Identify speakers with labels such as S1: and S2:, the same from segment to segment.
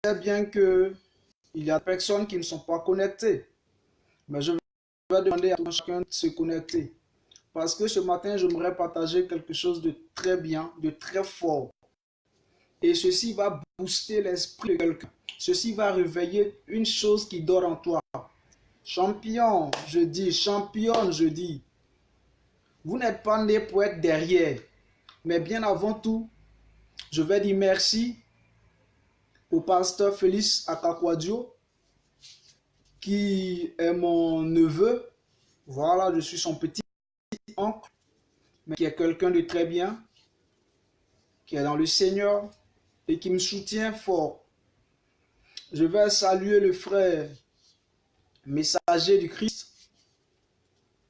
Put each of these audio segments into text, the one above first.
S1: bien qu'il y a des personnes qui ne sont pas connectées. Mais je vais demander à tout chacun de se connecter. Parce que ce matin, j'aimerais partager quelque chose de très bien, de très fort. Et ceci va booster l'esprit de quelqu'un. Ceci va réveiller une chose qui dort en toi. Champion, je dis, championne, je dis. Vous n'êtes pas né pour être derrière. Mais bien avant tout, je vais dire merci au pasteur Félix Akakwadio, qui est mon neveu. Voilà, je suis son petit oncle, mais qui est quelqu'un de très bien, qui est dans le Seigneur et qui me soutient fort. Je vais saluer le frère messager du Christ,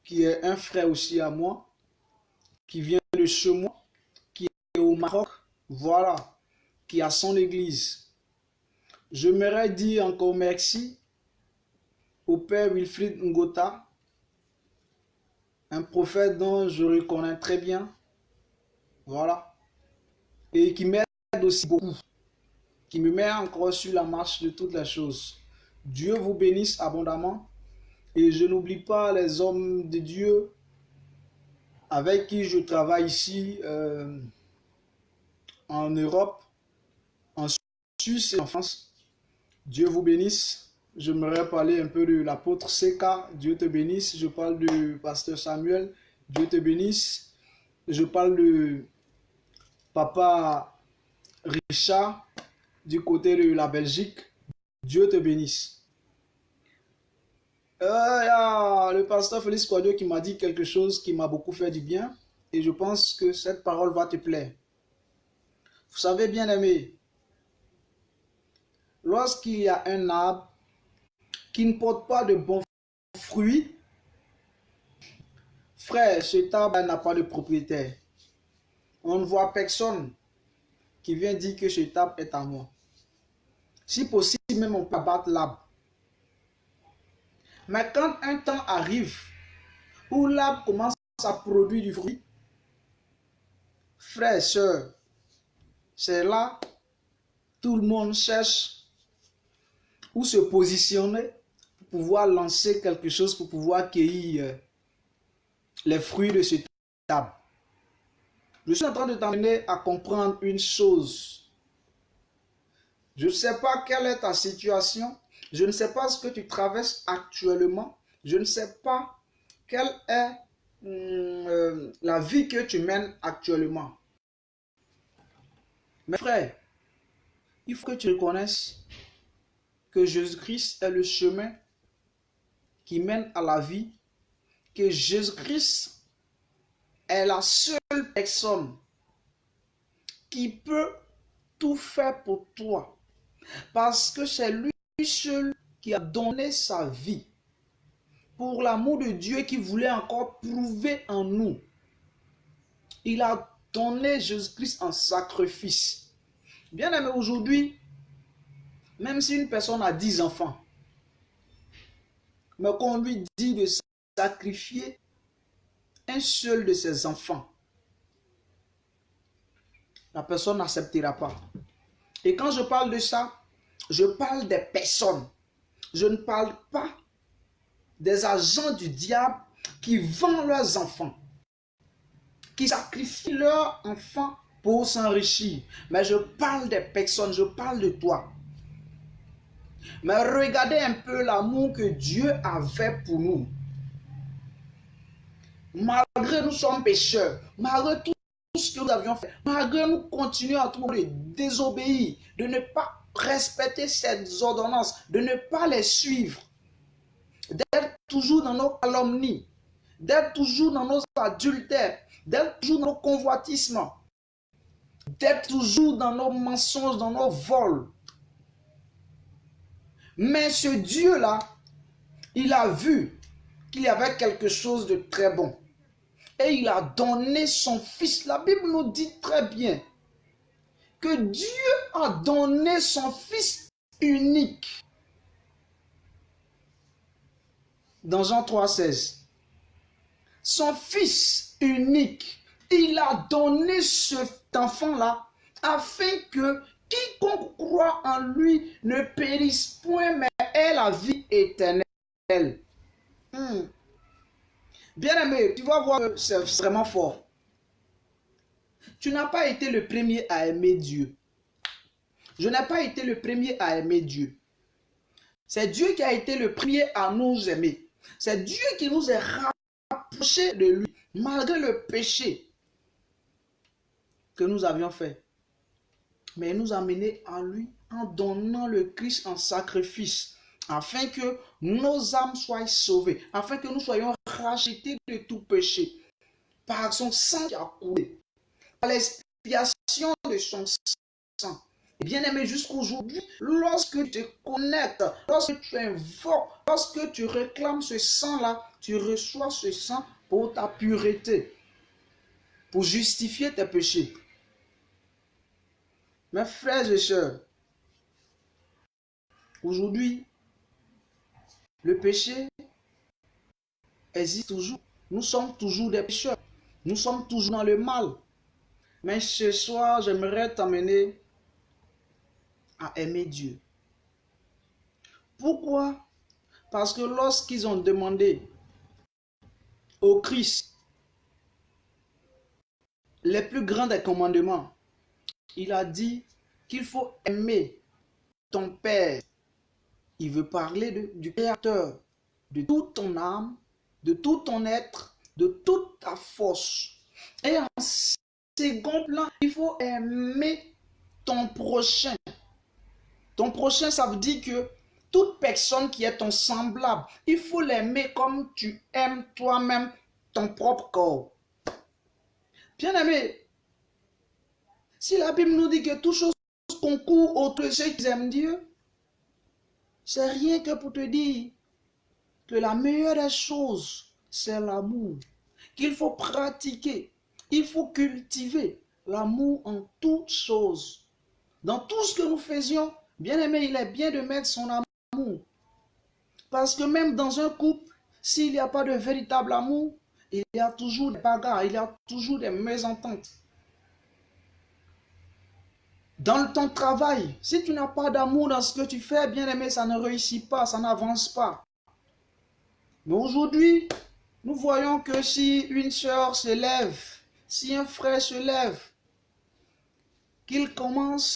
S1: qui est un frère aussi à moi, qui vient de chez moi, qui est au Maroc, voilà, qui a son église. J'aimerais dire encore merci au père Wilfried Ngota, un prophète dont je reconnais très bien, voilà, et qui m'aide aussi beaucoup, qui me met encore sur la marche de toutes les choses. Dieu vous bénisse abondamment, et je n'oublie pas les hommes de Dieu avec qui je travaille ici en Europe, en Suisse et en France. Dieu vous bénisse. J'aimerais parler un peu de l'apôtre Seka. Dieu te bénisse. Je parle de pasteur Samuel. Dieu te bénisse. Je parle de papa Richard du côté de la Belgique. Dieu te bénisse. Il y a le pasteur Félix Quadio qui m'a dit quelque chose qui m'a beaucoup fait du bien. Et je pense que cette parole va te plaire. Vous savez, bien aimé, lorsqu'il y a un arbre qui ne porte pas de bons fruits, frère, cet arbre n'a pas de propriétaire. On ne voit personne qui vient dire que cet arbre est à moi. Si possible, même on peut abattre l'arbre. Mais quand un temps arrive où l'arbre commence à produire du fruit, frère, sœur, c'est là tout le monde cherche où se positionner pour pouvoir lancer quelque chose, pour pouvoir cueillir les fruits de cet arbre. Je suis en train de t'amener à comprendre une chose. Je ne sais pas quelle est ta situation. Je ne sais pas ce que tu traverses actuellement. Je ne sais pas quelle est la vie que tu mènes actuellement. Mais frère, il faut que tu reconnaisses que Jésus-Christ est le chemin qui mène à la vie, que Jésus-Christ est la seule personne qui peut tout faire pour toi. Parce que c'est lui seul qui a donné sa vie pour l'amour de Dieu qui voulait encore prouver en nous. Il a donné Jésus-Christ en sacrifice. Bien aimé, aujourd'hui, même si une personne a 10 enfants, mais qu'on lui dit de sacrifier un seul de ses enfants, la personne n'acceptera pas. Et quand je parle de ça, je parle des personnes. Je ne parle pas des agents du diable qui vendent leurs enfants, qui sacrifient leurs enfants pour s'enrichir. Mais je parle des personnes, je parle de toi. Mais regardez un peu l'amour que Dieu avait pour nous. Malgré nous sommes pécheurs, malgré tout ce que nous avions fait, malgré nous continuons à trouver de désobéir, de ne pas respecter ces ordonnances, de ne pas les suivre, d'être toujours dans nos calomnies, d'être toujours dans nos adultères, d'être toujours dans nos convoitissements, d'être toujours dans nos mensonges, dans nos vols. Mais ce Dieu-là, il a vu qu'il y avait quelque chose de très bon. Et il a donné son fils. La Bible nous dit très bien que Dieu a donné son fils unique. Dans Jean 3,16. Son fils unique. Il a donné cet enfant-là afin quiconque croit en lui ne périsse point, mais ait la vie éternelle. Bien-aimé, tu vas voir que c'est vraiment fort. Tu n'as pas été le premier à aimer Dieu. Je n'ai pas été le premier à aimer Dieu. C'est Dieu qui a été le premier à nous aimer. C'est Dieu qui nous a rapprochés de lui, malgré le péché que nous avions fait. Mais il nous a menés à lui en donnant le Christ en sacrifice, afin que nos âmes soient sauvées, afin que nous soyons rachetés de tout péché, par son sang qui a coulé, par l'expiation de son sang. Bien-aimé, jusqu'aujourd'hui, lorsque tu te connectes, lorsque tu invoques, lorsque tu réclames ce sang-là, tu reçois ce sang pour ta pureté, pour justifier tes péchés. Mes frères et sœurs, aujourd'hui, le péché existe toujours. Nous sommes toujours des pécheurs. Nous sommes toujours dans le mal. Mais ce soir, j'aimerais t'amener à aimer Dieu. Pourquoi? Parce que lorsqu'ils ont demandé au Christ les plus grands des commandements, il a dit qu'il faut aimer ton Père. Il veut parler du Créateur, de toute ton âme, de tout ton être, de toute ta force. Et en second plan, il faut aimer ton prochain. Ton prochain, ça veut dire que toute personne qui est ton semblable, il faut l'aimer comme tu aimes toi-même ton propre corps. Bien-aimé, si la Bible nous dit que toute chose concourt autour de ceux qui aiment Dieu, c'est rien que pour te dire que la meilleure des choses, c'est l'amour. Qu'il faut pratiquer, il faut cultiver l'amour en toutes choses. Dans tout ce que nous faisions, bien-aimé, il est bien de mettre son amour. Parce que même dans un couple, s'il n'y a pas de véritable amour, il y a toujours des bagarres, il y a toujours des mésententes. Dans ton travail, si tu n'as pas d'amour dans ce que tu fais, bien aimé, ça ne réussit pas, ça n'avance pas. Mais aujourd'hui, nous voyons que si une sœur se lève, si un frère se lève, qu'il commence